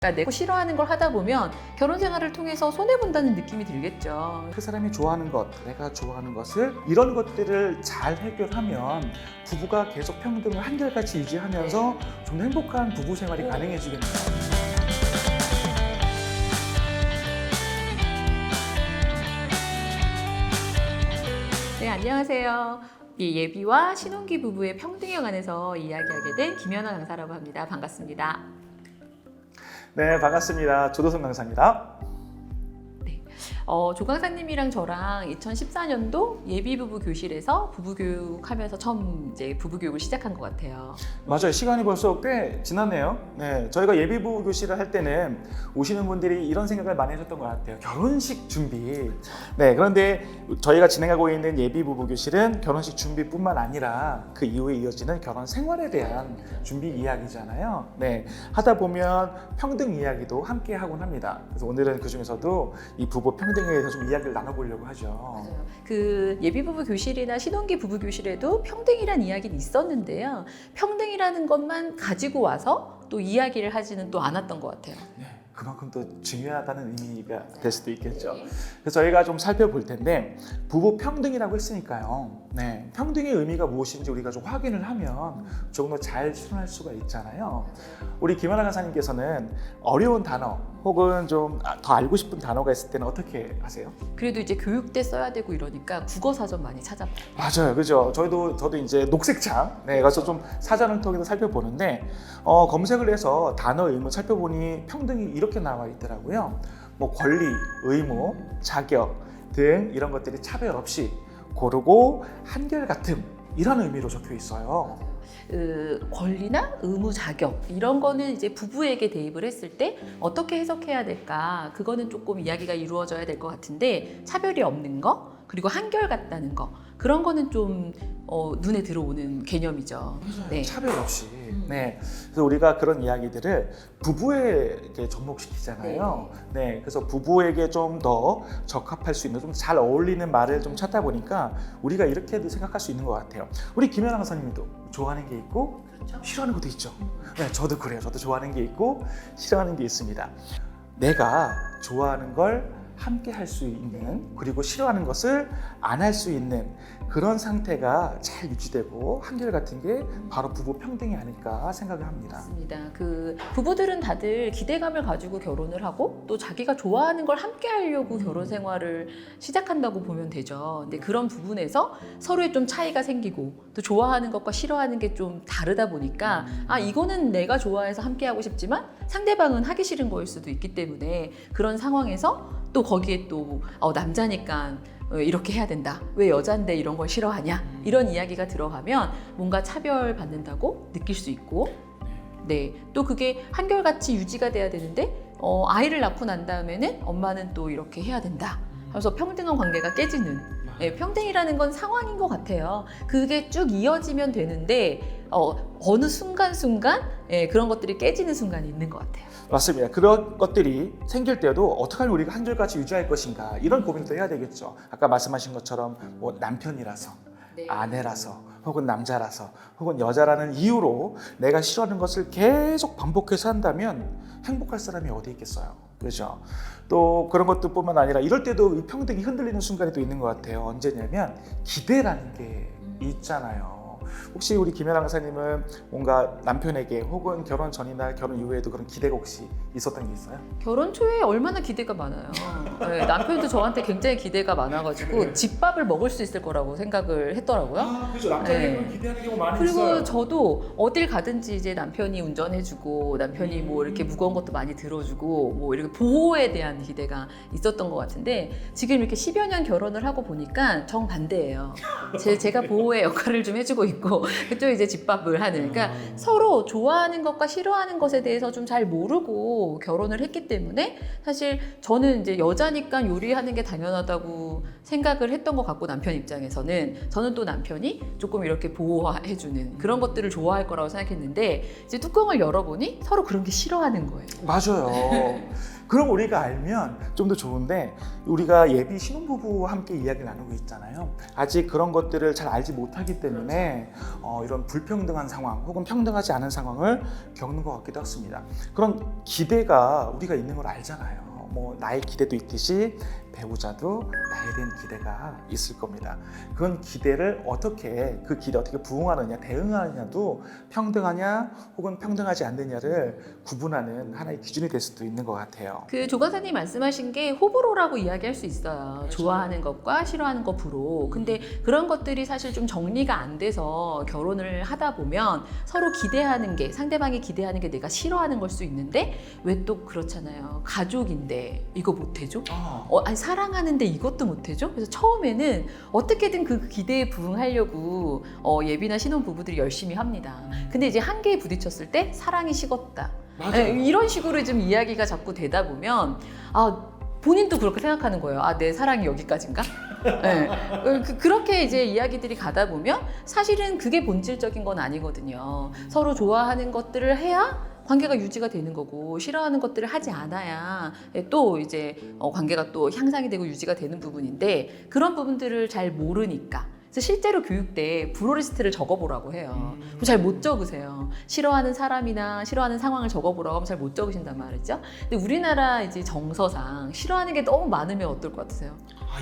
그러니까 내가 싫어하는 걸 하다 보면 결혼 생활을 통해서 손해본다는 느낌이 들겠죠. 그 사람이 좋아하는 것, 내가 좋아하는 것을 이런 것들을 잘 해결하면 부부가 계속 평등을 한결같이 유지하면서 좀 더 행복한 부부 생활이 가능해지겠네요. 네, 안녕하세요. 이 예비와 신혼기 부부의 평등에 관해서 이야기하게 된 김연아 강사라고 합니다. 반갑습니다. 네, 반갑습니다. 조도성 강사입니다. 조 강사님이랑 저랑 2014년도 예비 부부 교실에서 부부 교육하면서 처음 이제 부부 교육을 시작한 것 같아요. 맞아요. 시간이 벌써 꽤 지났네요. 네, 저희가 예비부부 교실을 할 때는 오시는 분들이 이런 생각을 많이 하셨던 것 같아요. 결혼식 준비. 네, 그런데 저희가 진행하고 있는 예비부부 교실은 결혼식 준비뿐만 아니라 그 이후에 이어지는 결혼 생활에 대한 준비 이야기잖아요. 네, 하다 보면 평등 이야기도 함께 하곤 합니다. 그래서 오늘은 그 중에서도 이 부부 평등에 대해서 좀 이야기를 나눠보려고 하죠. 맞아요. 그 예비 부부 교실이나 신혼기 부부 교실에도 평등이란 이야기는 있었는데요. 평등이라는 것만 가지고 와서 또 이야기를 하지는 또 않았던 것 같아요. 네, 그만큼 또 중요하다는 의미가 될 수도 있겠죠. 그래서 저희가 좀 살펴볼 텐데 부부 평등이라고 했으니까요. 네, 평등의 의미가 무엇인지 우리가 좀 확인을 하면 조금 더 잘 실현할 수가 있잖아요. 우리 김연아 강사님께서는 어려운 단어 혹은 좀 더 알고 싶은 단어가 있을 때는 어떻게 하세요? 그래도 이제 교육 때 써야 되고 이러니까 국어 사전 많이 찾아봐요. 맞아요, 그죠? 저도 이제 녹색창 가서 좀 사전을 통해서 살펴보는데 검색을 해서 단어 의무 살펴보니 평등이 이렇게 나와 있더라고요. 뭐 권리, 의무, 자격 등 이런 것들이 차별 없이 고르고 한결같음 이런 의미로 적혀 있어요. 권리나 의무, 자격 이런 거는 이제 부부에게 대입을 했을 때 어떻게 해석해야 될까? 그거는 조금 이야기가 이루어져야 될 것 같은데 차별이 없는 거 그리고 한결같다는 거 그런 거는 좀 눈에 들어오는 개념이죠. 네. 차별 없이. 네. 그래서 우리가 그런 이야기들을 부부에게 접목시키잖아요. 네. 그래서 부부에게 좀 더 적합할 수 있는 좀 잘 어울리는 말을 좀 찾다 보니까 우리가 이렇게도 생각할 수 있는 것 같아요. 우리 김연아 강사님도 좋아하는 게 있고 싫어하는 것도 있죠. 네, 저도 그래요. 저도 좋아하는 게 있고 싫어하는 게 있습니다. 내가 좋아하는 걸 함께 할 수 있는 그리고 싫어하는 것을 안 할 수 있는 그런 상태가 잘 유지되고 한결같은 게 바로 부부 평등이 아닐까 생각을 합니다. 맞습니다. 그 부부들은 다들 기대감을 가지고 결혼을 하고 또 자기가 좋아하는 걸 함께 하려고 결혼 생활을 시작한다고 보면 되죠. 근데 그런 부분에서 서로의 좀 차이가 생기고 또 좋아하는 것과 싫어하는 게 좀 다르다 보니까 이거는 내가 좋아해서 함께 하고 싶지만 상대방은 하기 싫은 거일 수도 있기 때문에 그런 상황에서 또 거기에 또 남자니까 이렇게 해야 된다. 왜 여잔데 이런 걸 싫어하냐? 이런 이야기가 들어가면 뭔가 차별받는다고 느낄 수 있고 네, 또 그게 한결같이 유지가 돼야 되는데 아이를 낳고 난 다음에는 엄마는 또 이렇게 해야 된다. 하면서 평등한 관계가 깨지는 평등이라는 건 상황인 것 같아요. 그게 쭉 이어지면 되는데 어느 순간순간 그런 것들이 깨지는 순간이 있는 것 같아요. 맞습니다. 그런 것들이 생길 때도 어떻게 하면 우리가 한결같이 유지할 것인가 이런 고민도 해야 되겠죠. 아까 말씀하신 것처럼 뭐 남편이라서 아내라서 혹은 남자라서 혹은 여자라는 이유로 내가 싫어하는 것을 계속 반복해서 한다면 행복할 사람이 어디 있겠어요. 그렇죠? 또 그런 것뿐만 아니라 이럴 때도 이 평등이 흔들리는 순간이 또 있는 것 같아요. 언제냐면 기대라는 게 있잖아요. 혹시 우리 김연아 강사님은 뭔가 남편에게 혹은 결혼 전이나 결혼 이후에도 그런 기대가 혹시 있었던 게 있어요? 결혼 초에 얼마나 기대가 많아요. 네, 남편도 저한테 굉장히 기대가 많아가지고 집밥을 먹을 수 있을 거라고 생각을 했더라고요. 그렇죠. 남자들은 기대하는 경우 많이 그리고 저도 어딜 가든지 이제 남편이 운전해주고 남편이 뭐 이렇게 무거운 것도 많이 들어주고 뭐 이렇게 보호에 대한 기대가 있었던 것 같은데 지금 이렇게 10여 년 결혼을 하고 보니까 정반대예요. 제가 보호의 역할을 좀 해주고 있고 그쪽 이제 집밥을 하는 그러니까 서로 좋아하는 것과 싫어하는 것에 대해서 좀 잘 모르고 결혼을 했기 때문에 사실 저는 이제 여자니까 요리하는 게 당연하다고 생각을 했던 것 같고 남편 입장에서는 저는 또 남편이 조금 이렇게 보호해주는 그런 것들을 좋아할 거라고 생각했는데 이제 뚜껑을 열어보니 서로 그런 게 싫어하는 거예요. 맞아요. 그럼 우리가 알면 좀 더 좋은데 우리가 예비 신혼부부와 함께 이야기를 나누고 있잖아요. 아직 그런 것들을 잘 알지 못하기 때문에 이런 불평등한 상황 혹은 평등하지 않은 상황을 겪는 것 같기도 했습니다. 그런 기대가 우리가 있는 걸 알잖아요. 뭐 나의 기대도 있듯이 배우자도 나에 대한 기대가 있을 겁니다. 그건 기대를 어떻게 그 기대 어떻게 부응하느냐 대응하느냐도 평등하냐 혹은 평등하지 않느냐를 구분하는 하나의 기준이 될 수도 있는 것 같아요. 그 조관사님 말씀하신 게 호불호라고 이야기할 수 있어요. 좋아하는 것과 싫어하는 것 불호. 근데 그런 것들이 사실 좀 정리가 안 돼서 결혼을 하다 보면 서로 기대하는 게 상대방이 기대하는 게 내가 싫어하는 걸 수 있는데 왜 또 그렇잖아요. 가족인데 이거 못 해줘? 아니 사랑하는데 이것도 못 해줘? 그래서 처음에는 어떻게든 그 기대에 부응하려고 예비나 신혼 부부들이 열심히 합니다. 근데 이제 한계에 부딪혔을 때 사랑이 식었다. 네, 이런 식으로 좀 이야기가 자꾸 되다 보면 본인도 그렇게 생각하는 거예요. 내 사랑이 여기까지인가? 네. 그렇게 이제 이야기들이 가다 보면 사실은 그게 본질적인 건 아니거든요. 서로 좋아하는 것들을 해야 관계가 유지가 되는 거고 싫어하는 것들을 하지 않아야 또 이제 관계가 또 향상이 되고 유지가 되는 부분인데 그런 부분들을 잘 모르니까 그래서 실제로 교육 때 브로리스트를 적어보라고 해요. 잘 못 적으세요. 싫어하는 사람이나 싫어하는 상황을 적어보라고 하면 잘 못 적으신단 말이죠. 근데 우리나라 이제 정서상 싫어하는 게 너무 많으면 어떨 것 같으세요?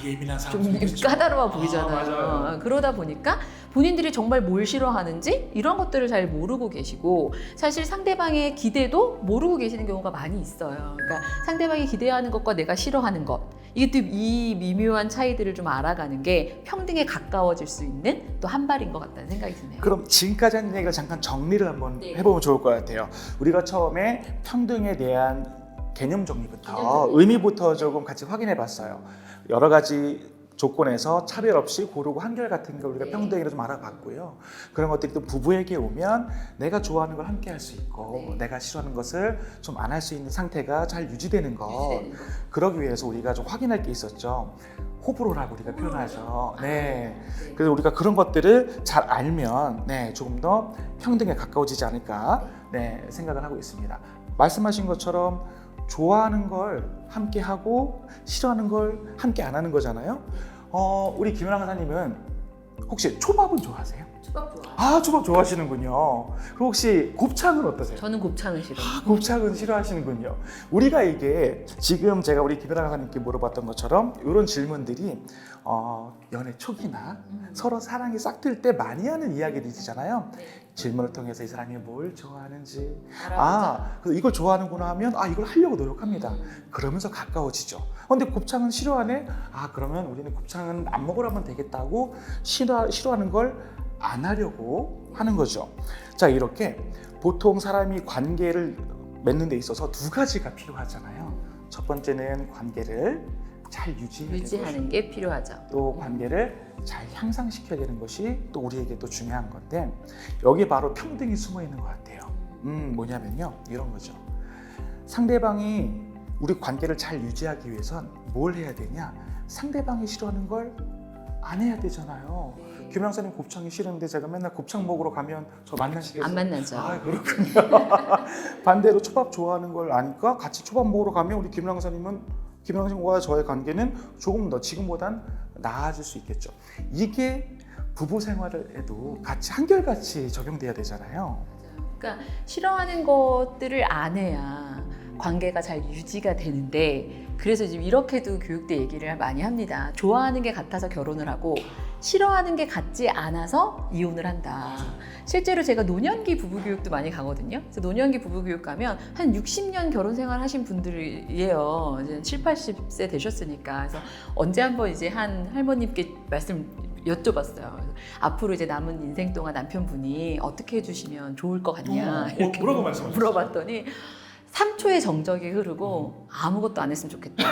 예민한 좀 사람 까다로워 보이잖아요. 맞아요. 그러다 보니까 본인들이 정말 뭘 싫어하는지 이런 것들을 잘 모르고 계시고 사실 상대방의 기대도 모르고 계시는 경우가 많이 있어요. 그러니까 상대방이 기대하는 것과 내가 싫어하는 것 이게 또 이 미묘한 차이들을 좀 알아가는 게 평등에 가까워질 수 있는 또 한 발인 것 같다는 생각이 드네요. 그럼 지금까지 한 얘기를 잠깐 정리를 한번 네. 해보면 좋을 것 같아요. 우리가 처음에 평등에 대한 개념 정리부터 의미부터 조금 같이 확인해 봤어요. 여러 가지 조건에서 차별 없이 고르고 한결같은 걸 우리가 네. 평등이라 좀 알아봤고요. 그런 것들이 또 부부에게 오면 내가 좋아하는 걸 함께 할 수 있고 네. 내가 싫어하는 것을 좀 안 할 수 있는 상태가 잘 유지되는 것. 유지되는 거. 그러기 위해서 우리가 좀 확인할 게 있었죠. 호불호라고 우리가 표현하죠. 네. 네. 그래서 우리가 그런 것들을 잘 알면 조금 더 평등에 가까워지지 않을까 생각을 하고 있습니다. 말씀하신 것처럼 좋아하는 걸 함께 하고 싫어하는 걸 함께 안 하는 거잖아요. 우리 김연아 강사님은 혹시 초밥은 좋아하세요? 초밥 좋아. 초밥 좋아하시는군요. 그럼 혹시 곱창은 어떠세요? 저는 곱창은 싫어. 곱창은 싫어하시는군요. 우리가 이게 지금 제가 우리 김연아 강사님께 물어봤던 것처럼 이런 질문들이 연애 초기나 서로 사랑이 싹 틀 때 많이 하는 이야기들이잖아요. 네. 질문을 통해서 이 사람이 뭘 좋아하는지 알아보자. 그래서 이걸 좋아하는구나 하면 이걸 하려고 노력합니다. 그러면서 가까워지죠. 근데 곱창은 싫어하네? 그러면 우리는 곱창은 안 먹으러 하면 되겠다고 싫어하는 걸 안 하려고 하는 거죠. 자, 이렇게 보통 사람이 관계를 맺는 데 있어서 두 가지가 필요하잖아요. 첫 번째는 관계를 잘 유지하는 게 필요하죠. 또 관계를 잘 향상시켜야 되는 것이 또 우리에게 또 중요한 건데 여기에 바로 평등이 숨어 있는 것 같아요. 뭐냐면요, 이런 거죠. 상대방이 우리 관계를 잘 유지하기 위해선 뭘 해야 되냐? 상대방이 싫어하는 걸 안 해야 되잖아요. 김영사님 곱창이 싫은데 제가 맨날 곱창 먹으러 가면 저 만나시겠어요? 안 만나죠. 그렇군요. 반대로 초밥 좋아하는 걸 아니까 같이 초밥 먹으러 가면 우리 김영사님과 저의 관계는 조금 더 지금보단 나아질 수 있겠죠. 이게 부부 생활에도 같이 한결같이 적용돼야 되잖아요. 그러니까 싫어하는 것들을 안 해야 관계가 잘 유지가 되는데 그래서 지금 이렇게도 교육대 얘기를 많이 합니다. 좋아하는 게 같아서 결혼을 하고 싫어하는 게 같지 않아서 이혼을 한다. 실제로 제가 노년기 부부교육도 많이 가거든요. 그래서 노년기 부부교육 가면 한 60년 결혼 생활 하신 분들이에요. 이제 7, 80세 되셨으니까. 그래서 언제 한번 이제 한 할머님께 말씀 여쭤봤어요. 앞으로 이제 남은 인생 동안 남편분이 어떻게 해주시면 좋을 것 같냐 이렇게 뭐라고 말씀하셨어요? 물어봤더니 3초의 정적이 흐르고 아무것도 안 했으면 좋겠다.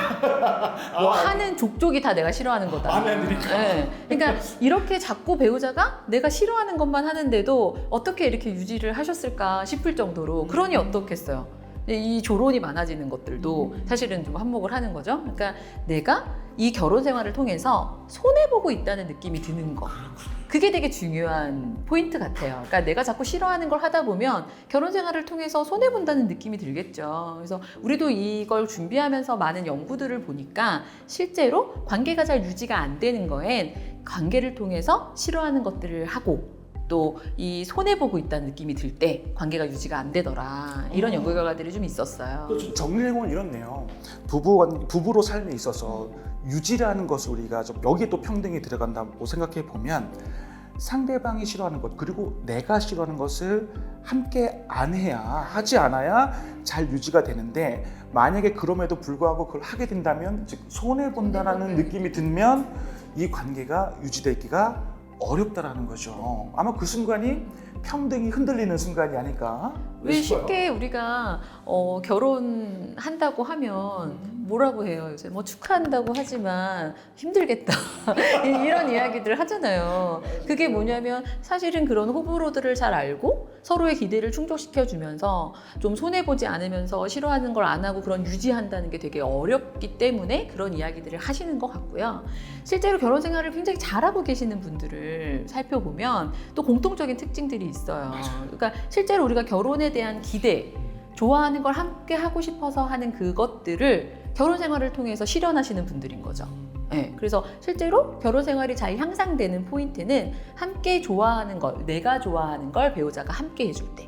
뭐 하는 족족이 다 내가 싫어하는 거다. 아내들이니까. 네. 그러니까 이렇게 자꾸 배우자가 내가 싫어하는 것만 하는데도 어떻게 이렇게 유지를 하셨을까 싶을 정도로 그러니 어떻겠어요. 근데 이 조론이 많아지는 것들도 사실은 좀 한몫을 하는 거죠. 그러니까 내가 이 결혼 생활을 통해서 손해보고 있다는 느낌이 드는 거. 그게 되게 중요한 포인트 같아요. 그러니까 내가 자꾸 싫어하는 걸 하다 보면 결혼 생활을 통해서 손해본다는 느낌이 들겠죠. 그래서 우리도 이걸 준비하면서 많은 연구들을 보니까 실제로 관계가 잘 유지가 안 되는 거엔 관계를 통해서 싫어하는 것들을 하고 또 이 손해보고 있다는 느낌이 들 때 관계가 유지가 안 되더라. 이런 연구 결과들이 좀 있었어요. 또 좀 정리해보면 이렇네요. 부부로 삶에 있어서 유지라는 것을 우리가 좀 여기에 또 평등이 들어간다고 생각해 보면 상대방이 싫어하는 것 그리고 내가 싫어하는 것을 함께 안 해야 하지 않아야 잘 유지가 되는데 만약에 그럼에도 불구하고 그걸 하게 된다면 즉 손해 본다라는 느낌이 들면 이 관계가 유지되기가 어렵다라는 거죠. 아마 그 순간이 평등이 흔들리는 순간이 아닐까. 왜 싶어요. 쉽게 우리가 결혼한다고 하면 뭐라고 해요? 요새 뭐 축하한다고 하지만 힘들겠다 이런 이야기들 하잖아요. 그게 뭐냐면 사실은 그런 호불호들을 잘 알고 서로의 기대를 충족시켜주면서 좀 손해보지 않으면서 싫어하는 걸 안 하고 그런 유지한다는 게 되게 어렵기 때문에 그런 이야기들을 하시는 것 같고요. 실제로 결혼 생활을 굉장히 잘하고 계시는 분들을 살펴보면 또 공통적인 특징들이 있어요. 그러니까 실제로 우리가 결혼에 대한 기대, 좋아하는 걸 함께 하고 싶어서 하는 그것들을 결혼 생활을 통해서 실현하시는 분들인 거죠. 네, 그래서 실제로 결혼 생활이 잘 향상되는 포인트는 함께 좋아하는 걸, 내가 좋아하는 걸 배우자가 함께 해줄 때.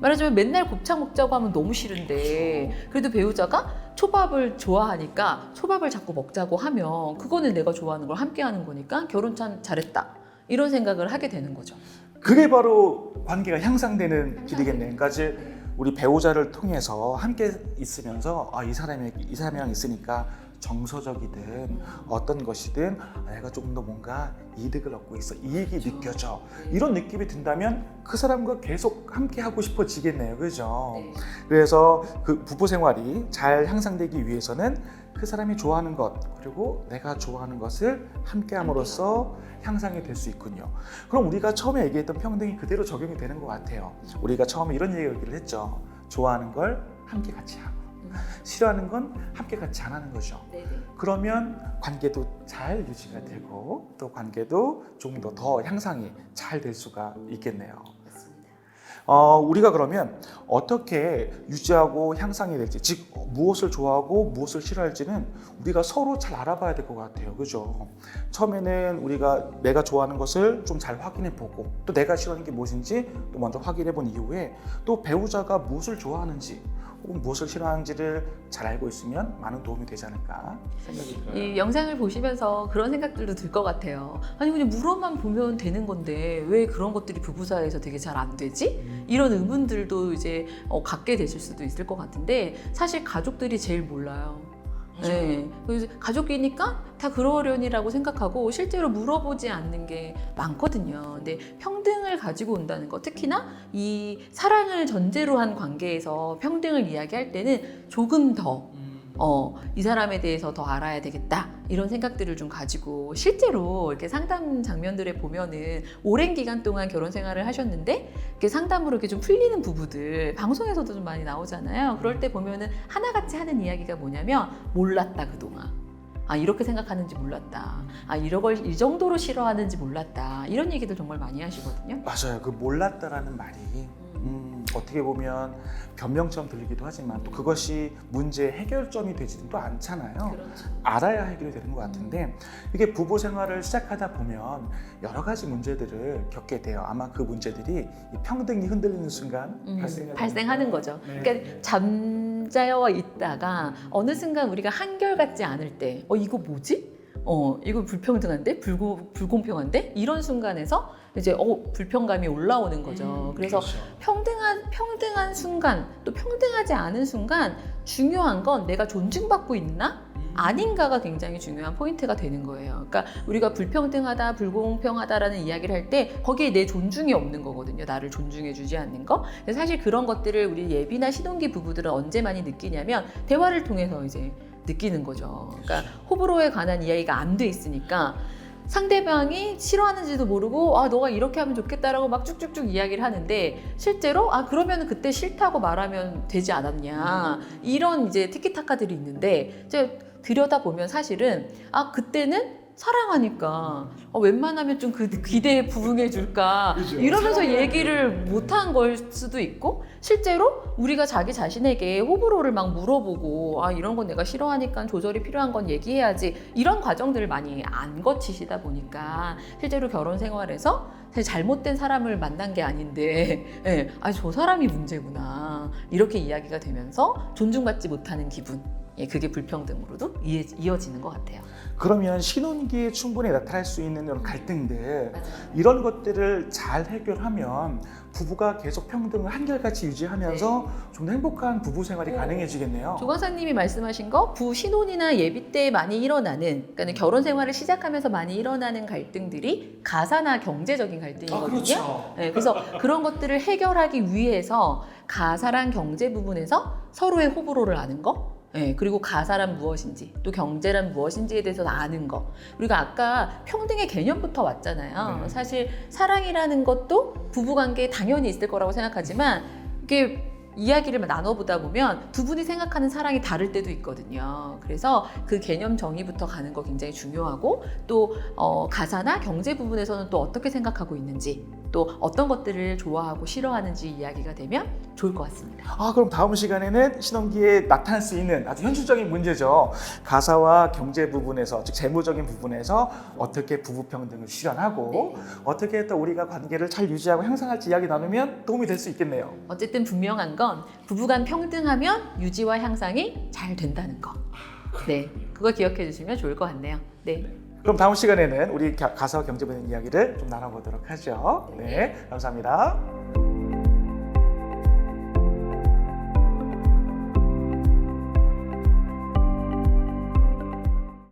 말하자면 맨날 곱창 먹자고 하면 너무 싫은데 그래도 배우자가 초밥을 좋아하니까 초밥을 자꾸 먹자고 하면 그거는 내가 좋아하는 걸 함께 하는 거니까 결혼 참 잘했다. 이런 생각을 하게 되는 거죠. 그게 바로 관계가 향상되는 길이겠네요. 그러니까 이제 우리 배우자를 통해서 함께 있으면서 이 사람이랑 있으니까 정서적이든 어떤 것이든 내가 조금 더 뭔가 이득을 얻고 있어. 이익이 느껴져. 이런 느낌이 든다면 그 사람과 계속 함께 하고 싶어지겠네요. 그죠? 네. 그래서 그 부부 생활이 잘 향상되기 위해서는 그 사람이 좋아하는 것 그리고 내가 좋아하는 것을 함께 함으로써 향상이 될 수 있군요. 그럼 우리가 처음에 얘기했던 평등이 그대로 적용이 되는 것 같아요. 우리가 처음에 이런 얘기를 했죠. 좋아하는 걸 함께 같이 하고 싫어하는 건 함께 같이 안 하는 거죠. 네네. 그러면 관계도 잘 유지가 되고 또 관계도 좀 더 향상이 잘 될 수가 있겠네요. 우리가 그러면 어떻게 유지하고 향상이 될지, 즉 무엇을 좋아하고 무엇을 싫어할지는 우리가 서로 잘 알아봐야 될 것 같아요. 그죠? 처음에는 우리가 내가 좋아하는 것을 좀 잘 확인해 보고 또 내가 싫어하는 게 무엇인지 또 먼저 확인해 본 이후에 또 배우자가 무엇을 좋아하는지 혹은 무엇을 싫어하는지를 잘 알고 있으면 많은 도움이 되지 않을까 생각이 들어요. 이 영상을 보시면서 그런 생각들도 들 것 같아요. 아니 그냥 물어만 보면 되는 건데 왜 그런 것들이 부부 사이에서 되게 잘 안 되지? 이런 의문들도 이제 갖게 되실 수도 있을 것 같은데 사실 가족들이 제일 몰라요. 네. 그래서 가족이니까 다 그러려니라고 생각하고 실제로 물어보지 않는 게 많거든요. 근데 평등을 가지고 온다는 거, 특히나 이 사랑을 전제로 한 관계에서 평등을 이야기할 때는 조금 더 이 사람에 대해서 더 알아야 되겠다 이런 생각들을 좀 가지고 실제로 이렇게 상담 장면들에 보면은 오랜 기간 동안 결혼 생활을 하셨는데 이렇게 상담으로 이렇게 좀 풀리는 부부들 방송에서도 좀 많이 나오잖아요. 그럴 때 보면은 하나같이 하는 이야기가 뭐냐면 몰랐다 그동안. 이렇게 생각하는지 몰랐다. 이 정도로 싫어하는지 몰랐다. 이런 얘기들 정말 많이 하시거든요. 맞아요. 그 몰랐다라는 말이 어떻게 보면 변명처럼 들리기도 하지만 또 그것이 문제의 해결점이 되지는 또 않잖아요. 그렇죠. 알아야 해결이 되는 것 같은데 이게 부부 생활을 시작하다 보면 여러 가지 문제들을 겪게 돼요. 아마 그 문제들이 이 평등이 흔들리는 순간 발생하는 거죠. 네. 그러니까 잠자여 있다가 어느 순간 우리가 한결같지 않을 때 이거 뭐지? 이거 불평등한데? 불공평한데? 이런 순간에서 이제 불평감이 올라오는 거죠. 그래서 그렇죠. 평등한 순간 또 평등하지 않은 순간 중요한 건 내가 존중받고 있나? 아닌가가 굉장히 중요한 포인트가 되는 거예요. 그러니까 우리가 불평등하다, 불공평하다라는 이야기를 할 때 거기에 내 존중이 없는 거거든요. 나를 존중해 주지 않는 거. 그래서 사실 그런 것들을 우리 예비나 시동기 부부들은 언제 많이 느끼냐면 대화를 통해서 이제 느끼는 거죠. 그러니까 호불호에 관한 이야기가 안 돼 있으니까 상대방이 싫어하는지도 모르고 아 너가 이렇게 하면 좋겠다라고 막 쭉쭉쭉 이야기를 하는데 실제로 아 그러면 그때 싫다고 말하면 되지 않았냐 이런 이제 티키타카들이 있는데 이제 들여다보면 사실은 아 그때는 사랑하니까 웬만하면 좀 그 기대에 부응해 줄까 그죠. 이러면서 사랑해야 얘기를 못한 걸 수도 있고 실제로 우리가 자기 자신에게 호불호를 막 물어보고 아 이런 건 내가 싫어하니까 조절이 필요한 건 얘기해야지 이런 과정들을 많이 안 거치시다 보니까 실제로 결혼 생활에서 사실 잘못된 사람을 만난 게 아닌데 예, 아 저 사람이 문제구나 이렇게 이야기가 되면서 존중받지 못하는 기분 예, 그게 불평등으로도 이어지는 것 같아요. 그러면 신혼기에 충분히 나타날 수 있는 이런 갈등들 이런 것들을 잘 해결하면 부부가 계속 평등을 한결같이 유지하면서 좀 더 행복한 부부 생활이 가능해지겠네요. 조 강사님이 말씀하신 거 신혼이나 예비 때 많이 일어나는 그러니까 결혼 생활을 시작하면서 많이 일어나는 갈등들이 가사나 경제적인 갈등이거든요. 그렇죠. 네, 그래서 그런 것들을 해결하기 위해서 가사랑 경제 부분에서 서로의 호불호를 아는 거 네, 그리고 가사란 무엇인지 또 경제란 무엇인지에 대해서 아는 거 우리가 아까 평등의 개념부터 왔잖아요. 네. 사실 사랑이라는 것도 부부관계에 당연히 있을 거라고 생각하지만 이게 이야기를 나눠보다 보면 두 분이 생각하는 사랑이 다를 때도 있거든요. 그래서 그 개념 정의부터 가는 거 굉장히 중요하고 또 가사나 경제 부분에서는 또 어떻게 생각하고 있는지 또 어떤 것들을 좋아하고 싫어하는지 이야기가 되면 좋을 것 같습니다. 그럼 다음 시간에는 신혼기에 나타날 수 있는 아주 현실적인 문제죠. 가사와 경제 부분에서, 즉 재무적인 부분에서 어떻게 부부 평등을 실현하고 어떻게 또 우리가 관계를 잘 유지하고 향상할지 이야기 나누면 도움이 될 수 있겠네요. 어쨌든 분명한 건 부부간 평등하면 유지와 향상이 잘 된다는 거. 네, 그거 기억해 주시면 좋을 것 같네요. 네. 그럼 다음 시간에는 우리 가사와 경제 부분 이야기를 좀 나눠보도록 하죠. 네, 감사합니다.